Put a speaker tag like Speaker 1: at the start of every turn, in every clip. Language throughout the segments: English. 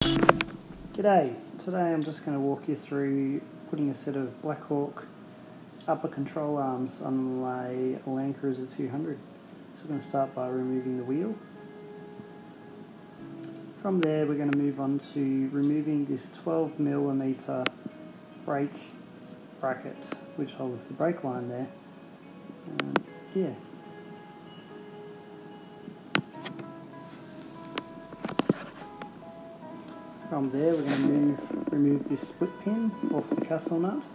Speaker 1: G'day, today I'm just going to walk you through putting a set of Blackhawk upper control arms on a LANDCRUISER 200. So we're going to start by removing the wheel. From there we're going to move on to removing this 12mm brake bracket which holds the brake line there. Yeah. From there we're going to remove this split pin off the castle nut.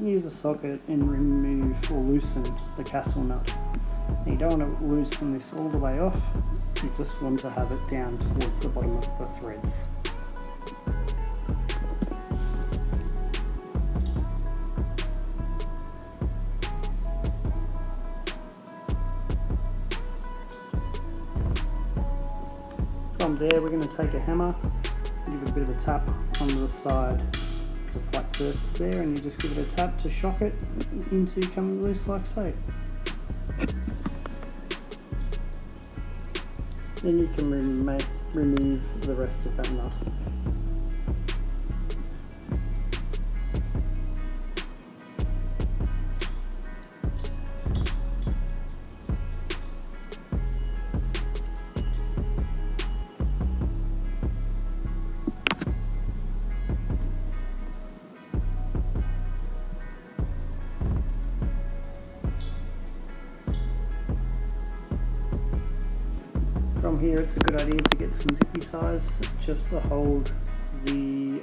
Speaker 1: Use a socket and remove or loosen the castle nut. Now you don't want to loosen this all the way off, you just want to have it down towards the bottom of the threads. From there we're going to take a hammer, give it a bit of a tap on the side. There's a flat surface there and you just give it a tap to shock it into coming loose like so. Then you can remove the rest of that nut. From here it's a good idea to get some zippy ties just to hold the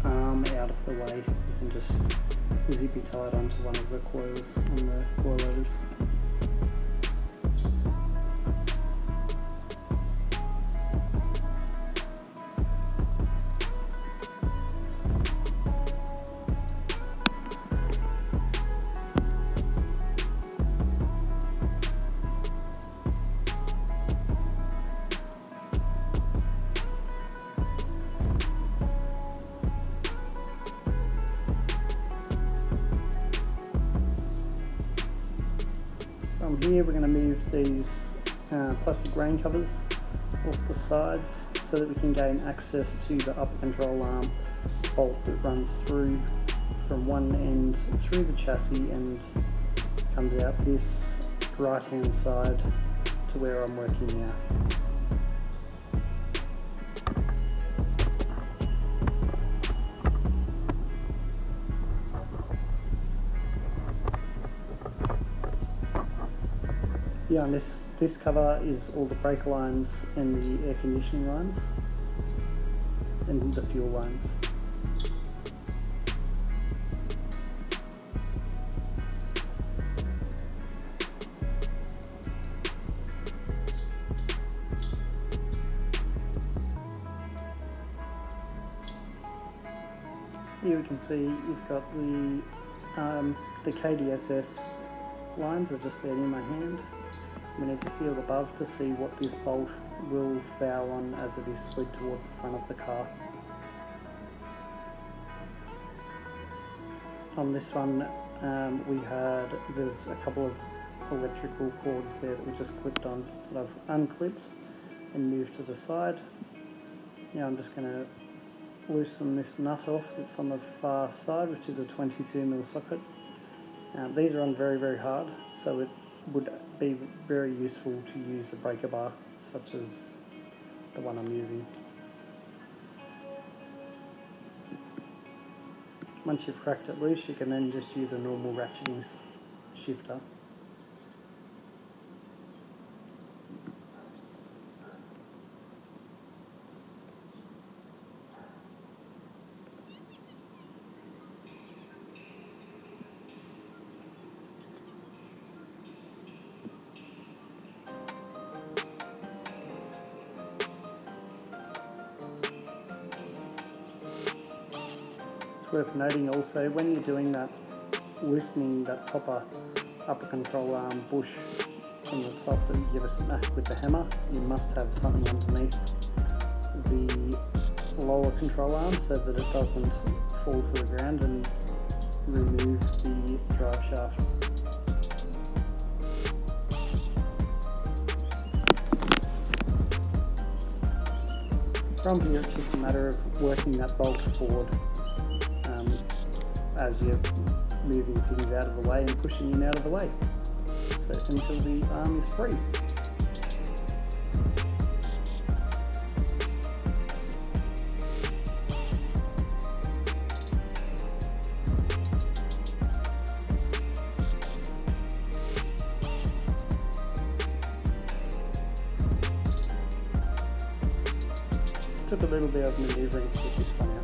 Speaker 1: arm out of the way. You can just zippy tie it onto one of the coils on the coilovers. From here we're going to move these plastic rain covers off the sides so that we can gain access to the upper control arm bolt that runs through from one end through the chassis and comes out this right hand side to where I'm working now. Yeah, and this cover is all the brake lines and the air conditioning lines and the fuel lines. Here we can see you've got the KDSS lines are just there in my hand. We need to feel above to see what this bolt will foul on as it is slid towards the front of the car. On this one there's a couple of electrical cords there that we just clipped on that I've unclipped and moved to the side. Now I'm just going to loosen this nut off that's on the far side, which is a 22mm socket. These are on very hard, so it would be very useful to use a breaker bar such as the one I'm using. Once you've cracked it loose, you can then just use a normal ratcheting shifter. Worth noting also, when you're doing that, loosening that upper control arm bush from the top and give a smack with the hammer. You must have something underneath the lower control arm so that it doesn't fall to the ground and remove the drive shaft. From here it's just a matter of working that bolt forward as you're moving things out of the way and pushing him out of the way, so until the arm is free. Took a little bit of manoeuvring to get this one out.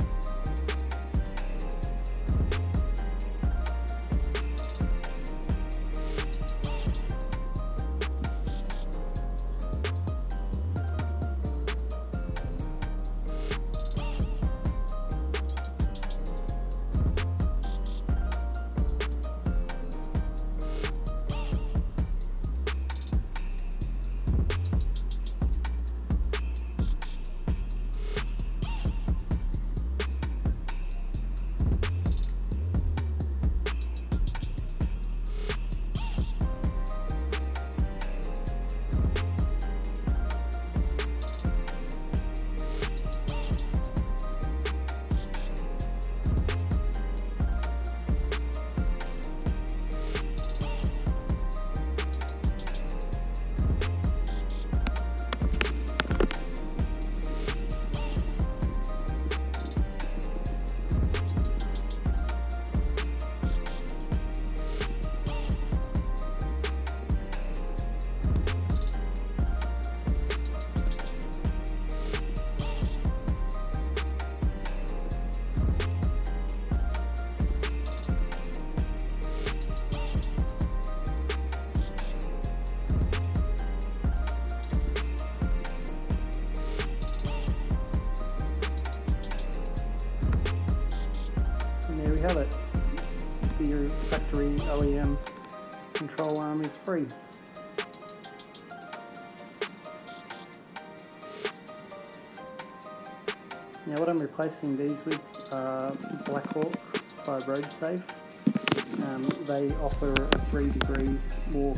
Speaker 1: There we have it. The factory OEM control arm is free. Now what I'm replacing these with are Blackhawk by RoadSafe. They offer a 3 degree more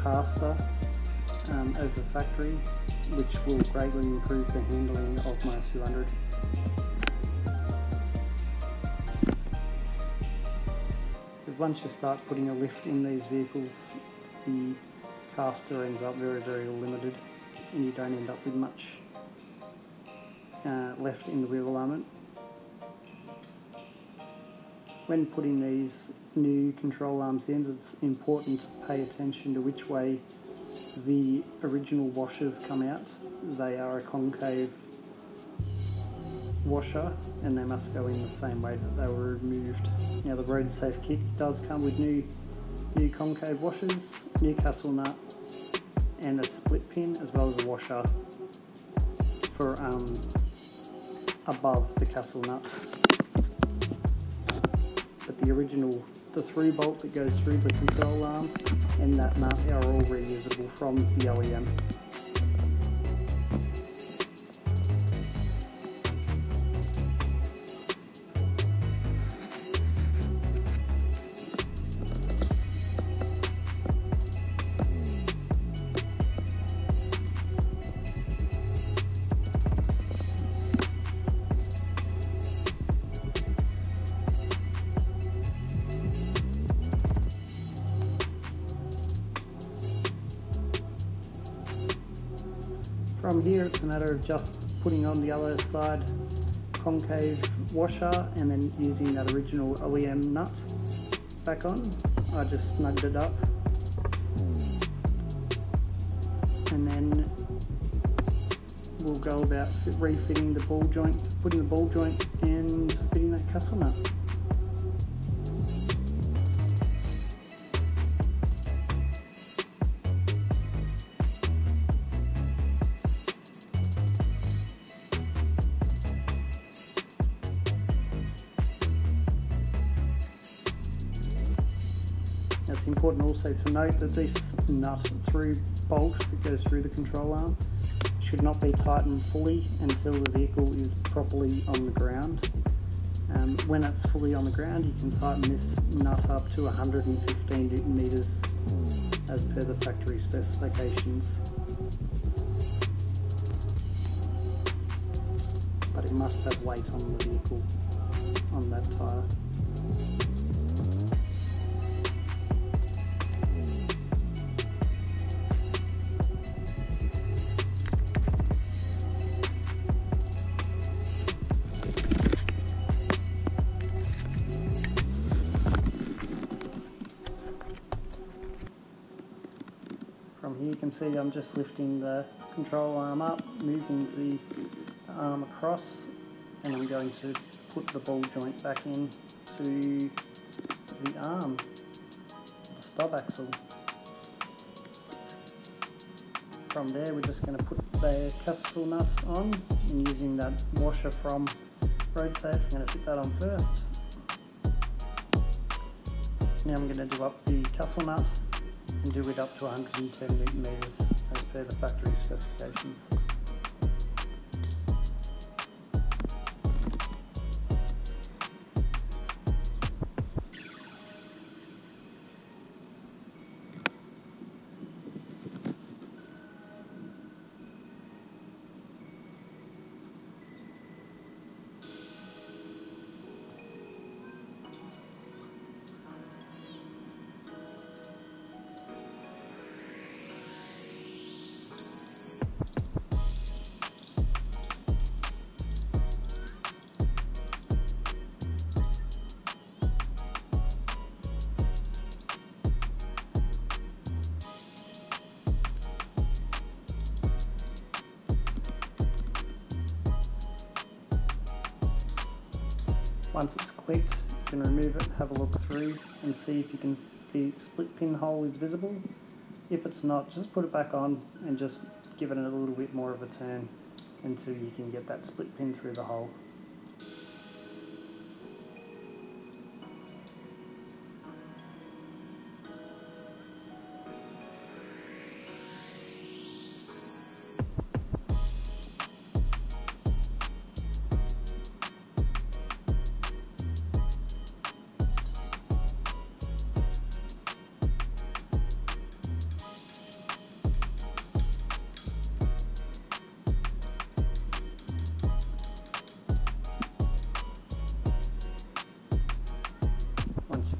Speaker 1: caster over factory, which will greatly improve the handling of my 200. Once you start putting a lift in these vehicles, the caster ends up very, very limited and you don't end up with much left in the wheel alignment. When putting these new control arms in, it's important to pay attention to which way the original washers come out. They are a concave washer and they must go in the same way that they were removed. Now the RoadSafe kit does come with new concave washers, Newcastle nut and a split pin, as well as a washer for above the Castle nut. But the original, the through bolt that goes through the control arm and that nut are all reusable from the OEM. From here it's a matter of just putting on the other side concave washer and then using that original OEM nut back on. I just snugged it up and then we'll go about refitting the ball joint, putting the ball joint and fitting that Castle nut. It's important also to note that this nut through bolt that goes through the control arm should not be tightened fully until the vehicle is properly on the ground. When it's fully on the ground, you can tighten this nut up to 115 Newton meters as per the factory specifications. But it must have weight on the vehicle, on that tyre. From here you can see I'm just lifting the control arm up, moving the arm across, and I'm going to put the ball joint back in to the arm, the stop axle. From there we're just going to put the castle nut on, and using that washer from Road Safe, I'm going to fit that on first. Now I'm going to do up the castle nut and do it up to 110 Newton meters as per the factory specifications. Once it's clicked, you can remove it, have a look through and see if the split pin hole is visible. If it's not, just put it back on and just give it a little bit more of a turn until you can get that split pin through the hole.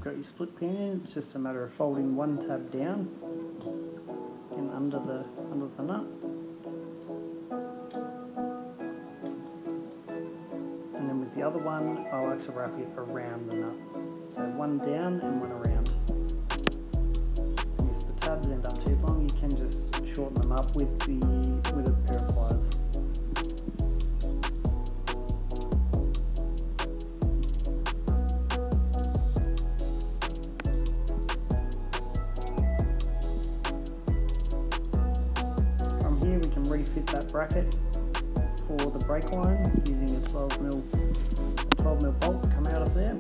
Speaker 1: Got your split pin in, it's just a matter of folding one tab down and under the nut, and then with the other one I like to wrap it around the nut, so one down and one around. And if the tabs end up too long, you can just shorten them up with a pair of pliers. Here we can refit that bracket for the brake line using a 12mm bolt to come out of there.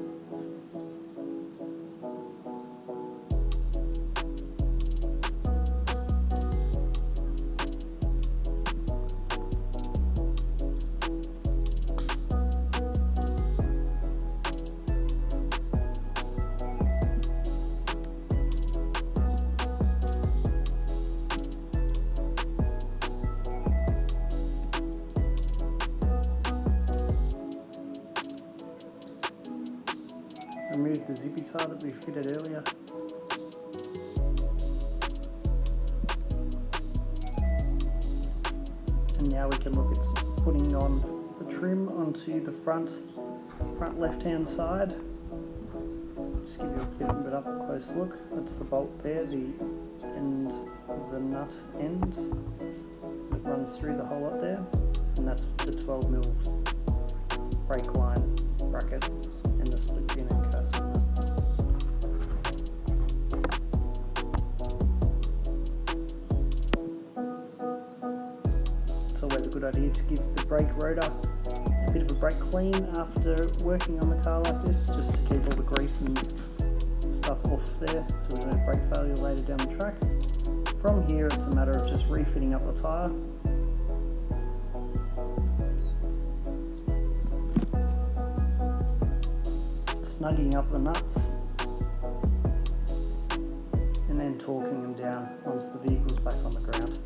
Speaker 1: Remove the zippy tie that we fitted earlier. And now we can look at putting on the trim onto the front left hand side. Just give you a bit of a close look. That's the bolt there, the nut end that runs through the hole up there, and that's the 12mm brake line bracket and the split pin and castle nut. It's always a good idea to give the brake rotor a bit of a brake clean after working on the car like this, just to keep all the grease and stuff off there so there's no brake failure later down the track. from here it's a matter of just refitting up the tyre. Snugging up the nuts and then torquing them down once the vehicle's back on the ground.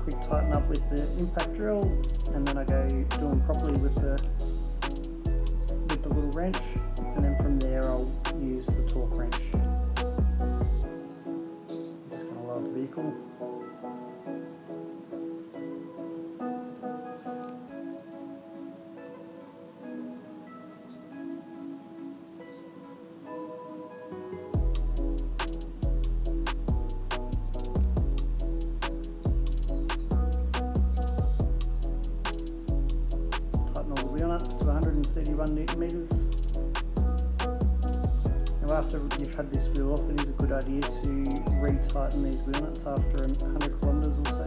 Speaker 1: Quick tighten up with the impact drill, and then I go do them properly with the little wrench, and then from there I'll use the torque wrench. I'm just going to load the vehicle. To 131 Newton meters. Now after you've had this wheel off, it is a good idea to re-tighten these wheel nuts after 100 kilometers or so.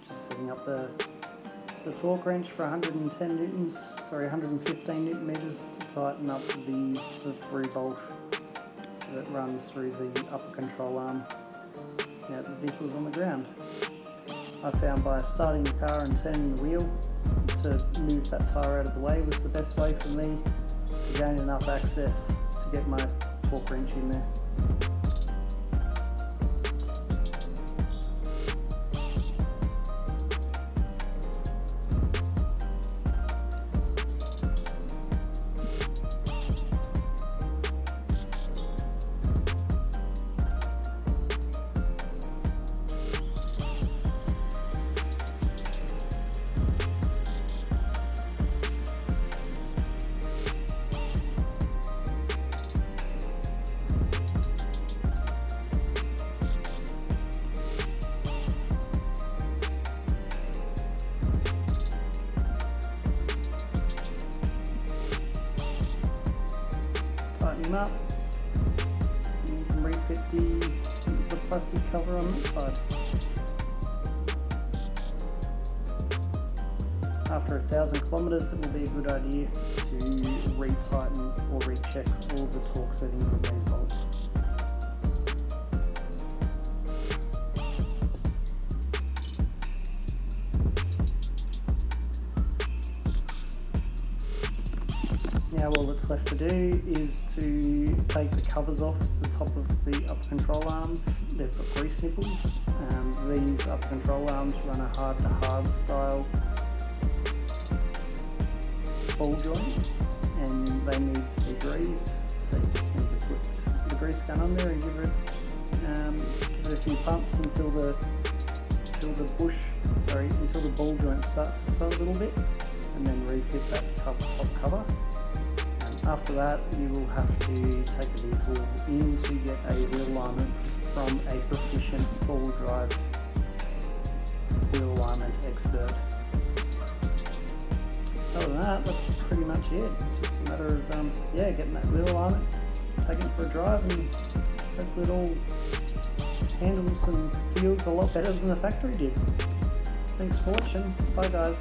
Speaker 1: Just setting up the torque wrench for 115 Newton meters to tighten up the 3-bolt that runs through the upper control arm now the vehicle's on the ground. I found by starting the car and turning the wheel to move that tyre out of the way was the best way for me to gain enough access to get my torque wrench in there. Tighten them up, and you can refit the plastic cover on that side. After 1,000 kilometers, it will be a good idea to re-tighten or recheck all the torque settings on these bolts. Now all that's left to do is to take the covers off the top of the upper control arms. They've got grease nipples. These upper control arms run a hard-to-hard style ball joint, and they need to be greased. So you just need to put the grease gun on there and give it a few pumps until the ball joint starts to swell a little bit, and then refit that top cover. After that, you will have to take the vehicle in to get a wheel alignment from a proficient four-wheel drive wheel alignment expert. Other than that, that's pretty much it. It's just a matter of getting that wheel alignment, taking it for a drive, and hopefully it all handles and feels a lot better than the factory did. Thanks for watching. Bye guys.